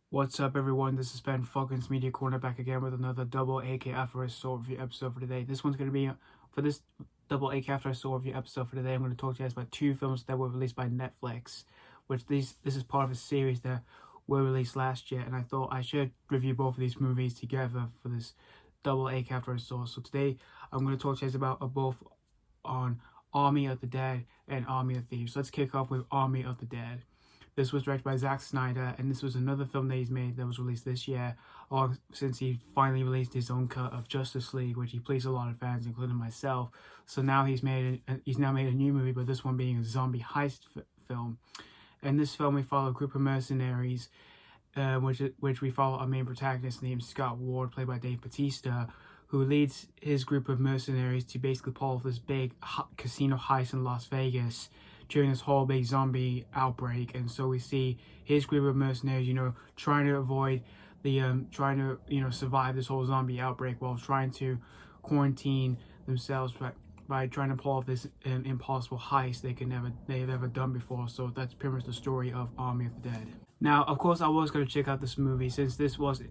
What's up, everyone? This is Ben Falcons Media Corner back again with another double AK After I Saw review episode for today. This one's going to be for this double AK After I Saw review episode for today. I'm going to talk to you guys about two films that were released by Netflix, which this is part of a series that were released last year, and I thought I should review both of these movies together for this double AK After I Saw. So today I'm going to talk to you guys about both on Army of the Dead and Army of Thieves. So let's kick off with Army of the Dead. This was directed by Zack Snyder, and this was another film that he's made that was released this year, or since he finally released his own cut of Justice League, which he pleased a lot of fans, including myself. So now he's now made a new movie, but this one being a zombie heist film. In this film, we follow a group of mercenaries, which we follow our main protagonist named Scott Ward, played by Bautista, who leads his group of mercenaries to basically pull off this big casino heist in Las Vegas during this whole big zombie outbreak. And so we see his group of mercenaries, trying to avoid the survive this whole zombie outbreak while trying to quarantine themselves by trying to pull off this impossible heist they've ever done before. So that's pretty much the story of Army of the Dead. Now, of course, I was going to check out this movie since this was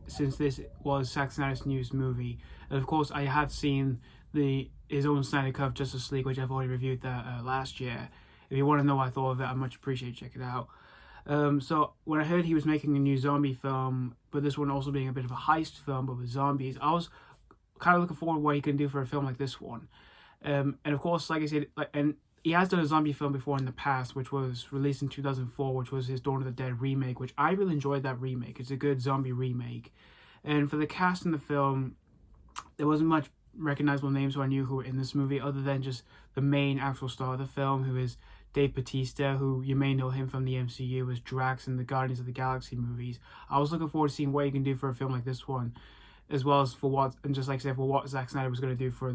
Zack Snyder's newest movie. And of course, I have seen his own Snyder cut of Justice League, which I've already reviewed that last year. If you want to know what I thought of it, I much appreciate checking it out. So when I heard he was making a new zombie film, but this one also being a bit of a heist film, but with zombies, I was kind of looking forward to what he can do for a film like this one. And of course, like I said, and he has done a zombie film before in the past, which was released in 2004, which was his Dawn of the Dead remake, which I really enjoyed that remake. It's a good zombie remake. And for the cast in the film, there wasn't much recognizable names who I knew who were in this movie, other than just the main actual star of the film, who is Bautista, who you may know him from the MCU as Drax in the Guardians of the Galaxy movies. I was looking forward to seeing what he can do for a film like this one, as well as for what Zack Snyder was going to do for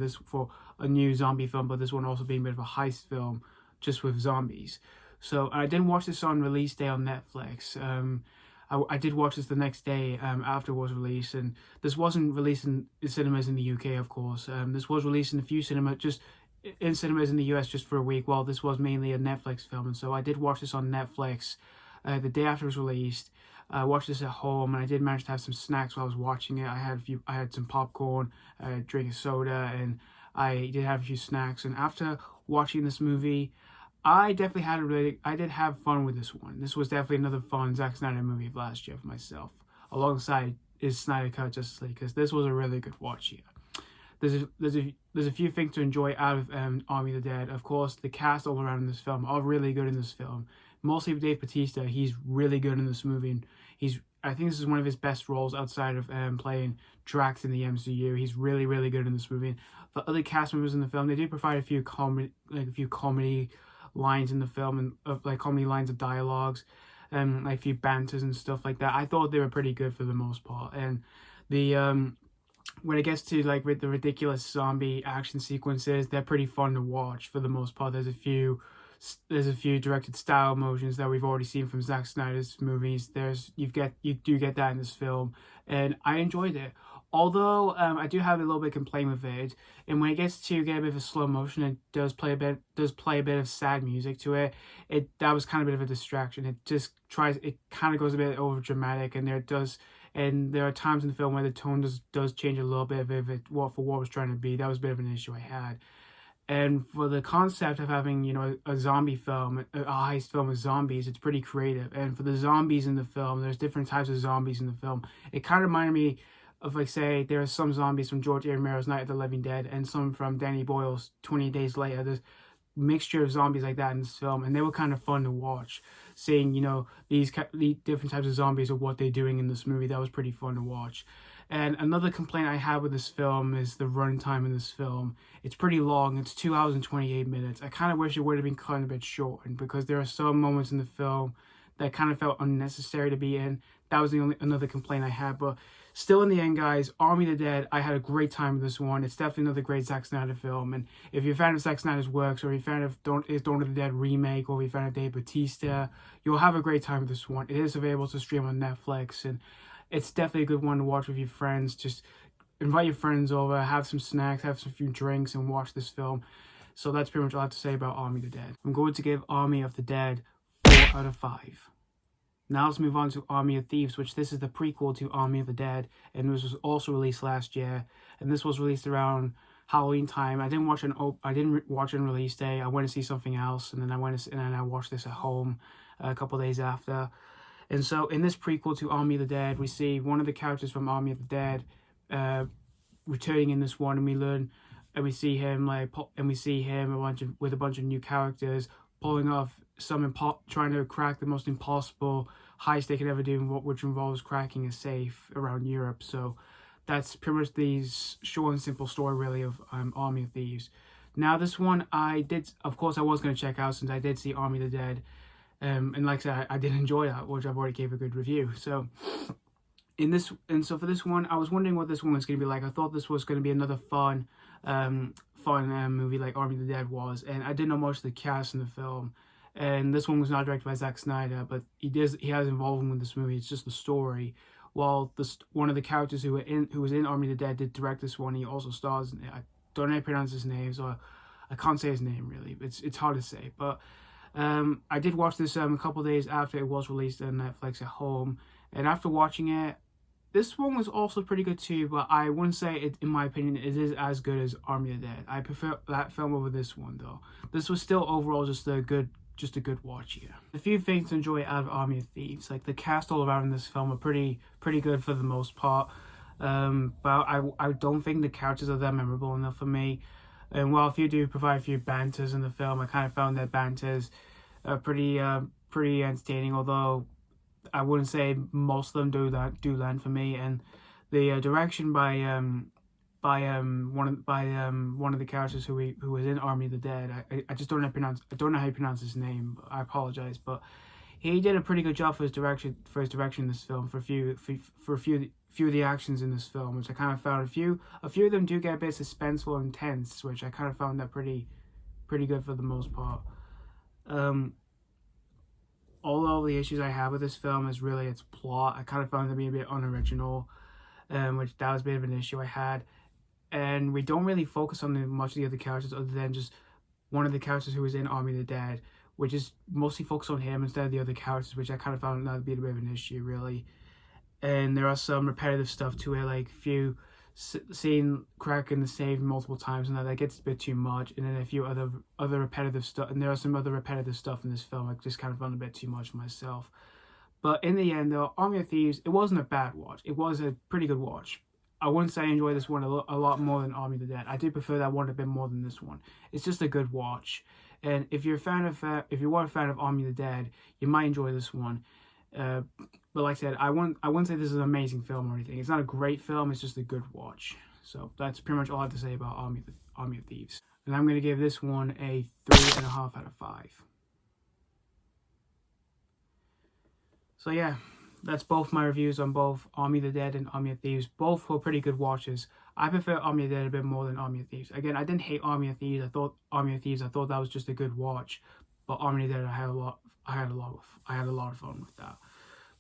a new zombie film, but this one also being a bit of a heist film just with zombies. So I didn't watch this on release day on Netflix. I did watch this the next day after it was released, and this wasn't released in cinemas in the UK, of course. This was released in a few cinemas in the US just for a week, while this was mainly a Netflix film. And so I did watch this on Netflix the day after it was released. I watched this at home, and I did manage to have some snacks while I was watching it. I had some popcorn, drank a soda, and I did have a few snacks. And after watching this movie, I did have fun with this one. This was definitely another fun Zack Snyder movie of last year for myself, alongside his Snyder cut Justice League, because this was a really good watch here. There's a few things to enjoy out of Army of the Dead. Of course, the cast all around in this film are really good in this film. Mostly Bautista, he's really good in this movie, and I think this is one of his best roles outside of playing Drax in the MCU. He's really, really good in this movie. And for other cast members in the film, they do provide a few comedy lines in the film, and comedy lines of dialogues, and like a few banters and stuff like that. I thought they were pretty good for the most part. And the when it gets to with the ridiculous zombie action sequences, they're pretty fun to watch for the most part. There's a few directed style motions that we've already seen from Zack Snyder's movies. You do get that in this film, and I enjoyed it. Although I do have a little bit of complaint with it, and when it gets to get a bit of a slow motion, it does play a bit of sad music to it. That was kind of a bit of a distraction. It kind of goes a bit over dramatic, and there are times in the film where the tone does change a little bit for what it was trying to be. That was a bit of an issue I had. And for the concept of having, a zombie film, a heist film with zombies, it's pretty creative. And for the zombies in the film, there's different types of zombies in the film. It kind of reminded me of, say, there are some zombies from George A. Romero's Night of the Living Dead and some from Danny Boyle's 28 Days Later. There's a mixture of zombies like that in this film, and they were kind of fun to watch. Seeing, these different types of zombies or what they're doing in this movie, that was pretty fun to watch. And another complaint I have with this film is the runtime in this film. It's pretty long. It's 2 hours and 28 minutes. I kind of wish it would have been cut a bit shortened, because there are some moments in the film that kind of felt unnecessary to be in. That was another complaint I had. But still, in the end, guys, Army of the Dead, I had a great time with this one. It's definitely another great Zack Snyder film. And if you're a fan of Zack Snyder's works, or if you're a fan of his Dawn of the Dead remake, or if you're a fan of Bautista, you'll have a great time with this one. It is available to stream on Netflix, and it's definitely a good one to watch with your friends. Just invite your friends over, have some snacks, have some few drinks, and watch this film. So that's pretty much all I have to say about Army of the Dead. I'm going to give Army of the Dead 4 out of 5. Now let's move on to Army of Thieves, which this is the prequel to Army of the Dead, and this was also released last year, and this was released around Halloween time. I didn't watch it on release day. I went to see something else, and then I watched this at home a couple days after. And so in this prequel to Army of the Dead, we see one of the characters from Army of the Dead returning in this one, and we see him with a bunch of new characters pulling off trying to crack the most impossible heist they could ever do, which involves cracking a safe around Europe. So that's pretty much the short and simple story, really, of Army of Thieves. Now, this one I was going to check out since I did see Army of the Dead, and like I said, I did enjoy that, which I've already gave a good review. So for this one, I was wondering what this one was going to be like. I thought this was going to be another fun movie like Army of the Dead was, and I didn't know much of the cast in the film. And this one was not directed by Zack Snyder, but he has involvement with this movie. It's just the story. While one of the characters who was in Army of the Dead did direct this one, he also stars in it. I don't know how to pronounce his name, so I can't say his name really. It's hard to say. But I did watch this a couple days after it was released on Netflix at home, and after watching it, this one was also pretty good too. But I wouldn't say it, in my opinion, it is as good as Army of the Dead. I prefer that film over this one though. This was still overall just a good watch here. A few things to enjoy out of Army of Thieves, like the cast all around in this film are pretty good for the most part. But I don't think the characters are that memorable enough for me. And while a few do provide a few banters in the film, I kind of found that banters are pretty entertaining. Although I wouldn't say most of them do land for me. And the direction by one of the characters who was in Army of the Dead. I just don't know how you pronounce his name. I apologize, but he did a pretty good job for his direction in this film. For a few of the actions in this film, which I kind of found a few of them do get a bit suspenseful and intense, which I kind of found that pretty good for the most part. All the issues I have with this film is really its plot. I kind of found it to be a bit unoriginal, which that was a bit of an issue I had. And we don't really focus on much of the other characters other than just one of the characters who was in Army of the Dead, which is mostly focused on him instead of the other characters, which I kind of found that to be a bit of an issue, really. And there are some repetitive stuff to it, like few seeing cracking the save multiple times, and that gets a bit too much. And then a few other repetitive stuff, and there are some other repetitive stuff in this film I just kind of found a bit too much myself. But in the end, though, Army of Thieves, it wasn't a bad watch. It was a pretty good watch. I wouldn't say I enjoy this one a lot more than Army of the Dead. I do prefer that one a bit more than this one. It's just a good watch, and if you were a fan of Army of the Dead, you might enjoy this one. But like I said, I wouldn't say this is an amazing film or anything. It's not a great film. It's just a good watch. So that's pretty much all I have to say about Army of Thieves. And I'm going to give this one a 3.5 out of 5. So yeah, that's both my reviews on both Army of the Dead and Army of Thieves. Both were pretty good watches. I prefer Army of the Dead a bit more than Army of Thieves. Again, I didn't hate Army of Thieves. I thought that was just a good watch. But Army of the Dead, I had a lot of fun with that.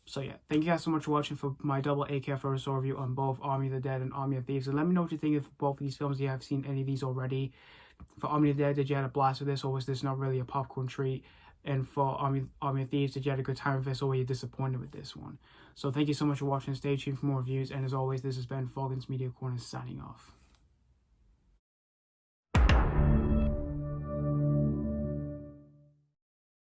So yeah, thank you guys so much for watching for my double AKF Rossi review on both Army of the Dead and Army of Thieves. And let me know what you think of both of these films. If you have seen any of these already. For Army of the Dead, did you have a blast with this, or was this not really a popcorn treat? And for Army of Thieves, did you have a good time with this, or were you disappointed with this one? So thank you so much for watching. Stay tuned for more reviews. And as always, this has been Falcons Media Corner signing off.